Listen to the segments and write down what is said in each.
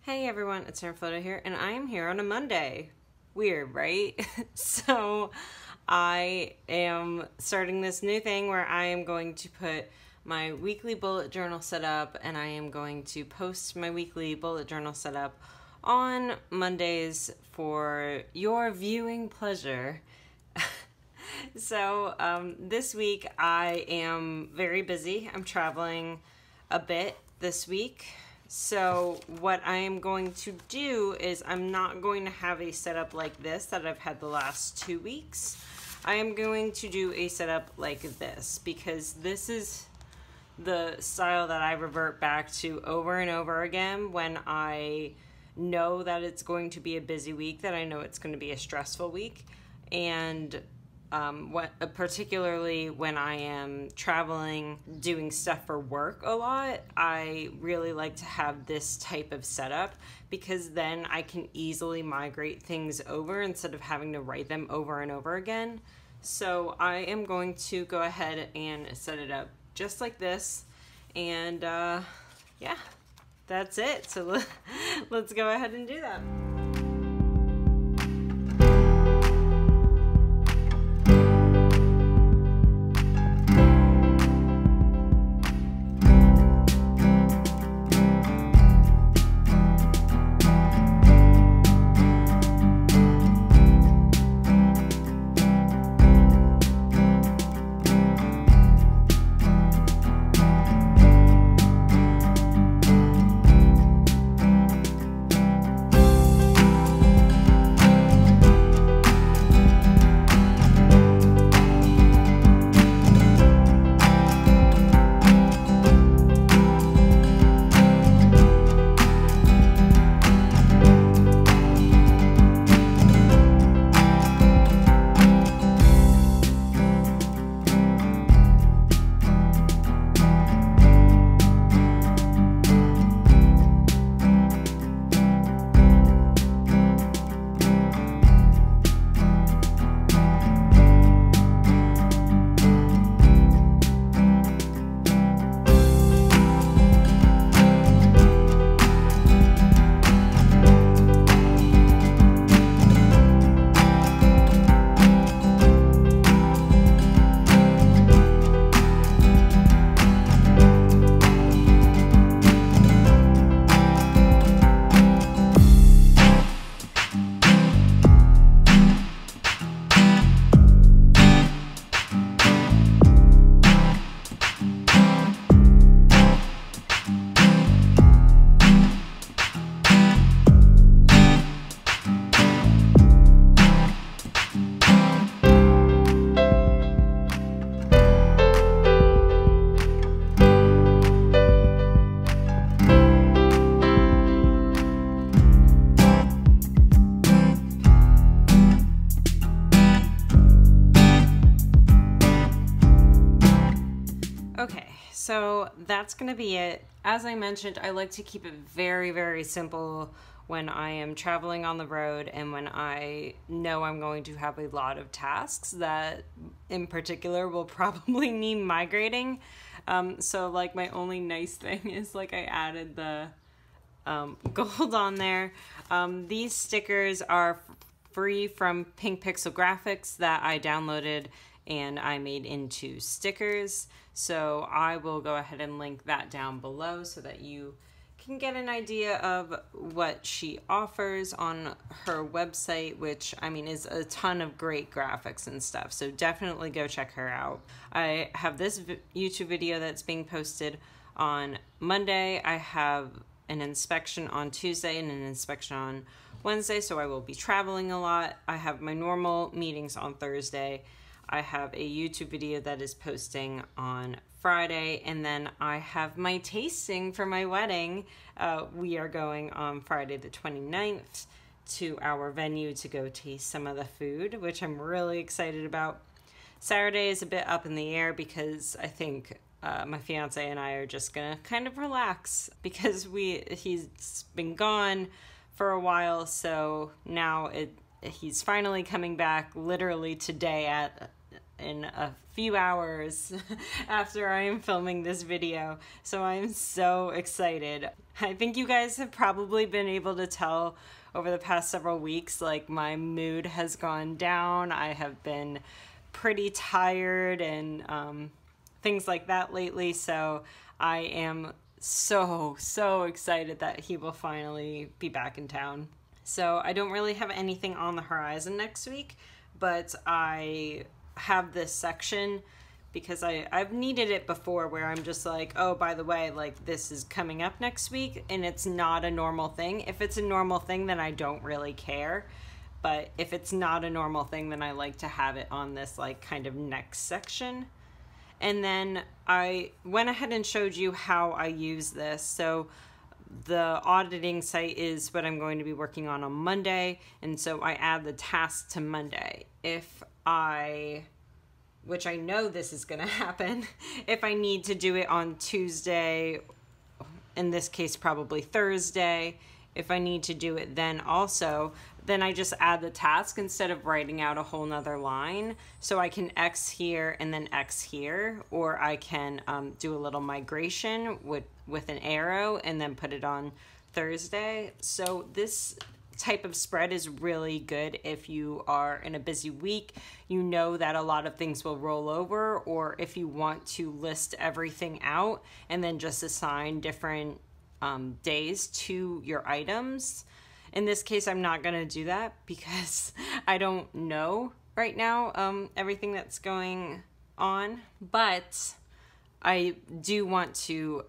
Hey everyone, it's Erin Floto here, and I am here on a Monday. Weird, right? So I am starting this new thing where I am going to put my weekly bullet journal set up, and I am going to post my weekly bullet journal setup on Mondays for your viewing pleasure. So this week I am very busy. I'm traveling a bit this week. So what I am going to do is I'm not going to have a setup like this that I've had the last 2 weeks. I am going to do a setup like this because this is the style that I revert back to over and over again when I know that it's going to be a busy week, that I know it's going to be a stressful week, and particularly when I am traveling, doing stuff for work a lot, I really like to have this type of setup because then I can easily migrate things over instead of having to write them over and over again. So I am going to go ahead and set it up just like this, and yeah, that's it. So let's go ahead and do that. Okay, so that's going to be it. As I mentioned, I like to keep it very, very simple when I am traveling on the road and when I know I'm going to have a lot of tasks that in particular will probably need migrating. So like my only nice thing is like I added the gold on there. These stickers are free from Pink Pixel Graphics that I downloaded and I made into stickers. So I will go ahead and link that down below so that you can get an idea of what she offers on her website, which I mean is a ton of great graphics and stuff. So definitely go check her out. I have this YouTube video that's being posted on Monday. I have an inspection on Tuesday and an inspection on Wednesday, so I will be traveling a lot. I have my normal meetings on Thursday. I have a YouTube video that is posting on Friday, and then I have my tasting for my wedding. We are going on Friday the 29th to our venue to go taste some of the food, which I'm really excited about. Saturday is a bit up in the air because I think my fiance and I are just gonna kind of relax because he's been gone for a while, so now he's finally coming back literally today at in a few hours after I am filming this video. So I'm so excited. I think you guys have probably been able to tell over the past several weeks, like my mood has gone down. I have been pretty tired and things like that lately. So I am so excited that he will finally be back in town. So I don't really have anything on the horizon next week, but I have this section because I've needed it before where I'm just like, oh, by the way, like this is coming up next week, and it's not a normal thing. If it's a normal thing, then I don't really care. But if it's not a normal thing, then I like to have it on this like kind of next section. And then I went ahead and showed you how I use this. So the auditing site is what I'm going to be working on Monday, and so I add the task to Monday. Which I know this is going to happen, if I need to do it on Tuesday, in this case probably Thursday, if I need to do it then also, then I just add the task instead of writing out a whole nother line. So I can X here and then X here, or I can do a little migration with an arrow and then put it on Thursday. So this type of spread is really good if you are in a busy week, you know that a lot of things will roll over, or if you want to list everything out and then just assign different days to your items. In this case, I'm not going to do that because I don't know right now everything that's going on, but I do want to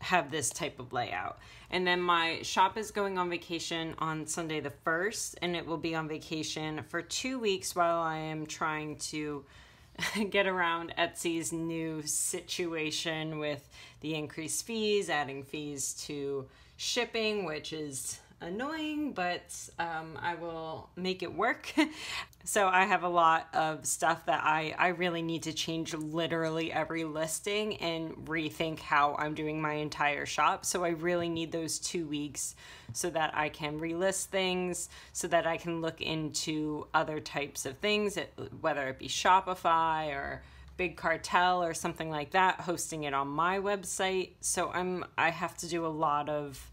have this type of layout. And then my shop is going on vacation on Sunday the 1st, and it will be on vacation for 2 weeks while I am trying to get around Etsy's new situation with the increased fees, adding fees to shipping, which is annoying, but I will make it work. So I have a lot of stuff that I really need to change literally every listing and rethink how I'm doing my entire shop. So I really need those 2 weeks so that I can relist things, so that I can look into other types of things, whether it be Shopify or Big Cartel or something like that, hosting it on my website. So I have to do a lot of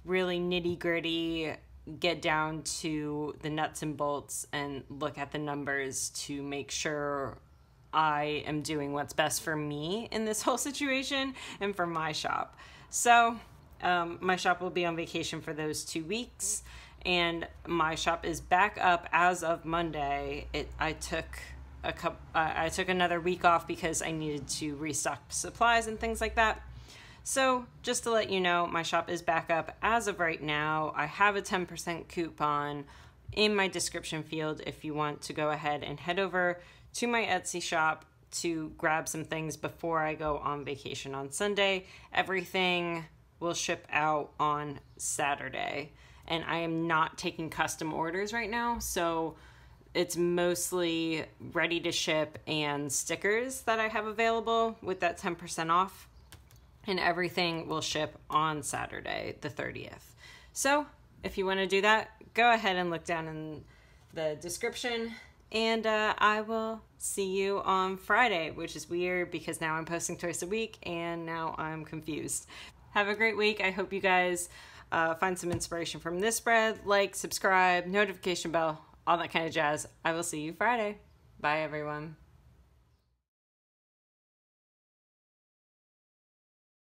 really nitty-gritty, get down to the nuts and bolts and look at the numbers to make sure I am doing what's best for me in this whole situation and for my shop. So my shop will be on vacation for those 2 weeks, and my shop is back up as of Monday. I took another week off because I needed to restock supplies and things like that. So just to let you know, my shop is back up as of right now. I have a 10% coupon in my description field if you want to go ahead and head over to my Etsy shop to grab some things before I go on vacation on Sunday. Everything will ship out on Saturday, and I am not taking custom orders right now, so it's mostly ready to ship and stickers that I have available with that 10% off. And everything will ship on Saturday, the 30th. So if you want to do that, go ahead and look down in the description, and I will see you on Friday, which is weird because now I'm posting twice a week and now I'm confused. Have a great week. I hope you guys find some inspiration from this spread. Like, subscribe, notification bell, all that kind of jazz. I will see you Friday. Bye, everyone.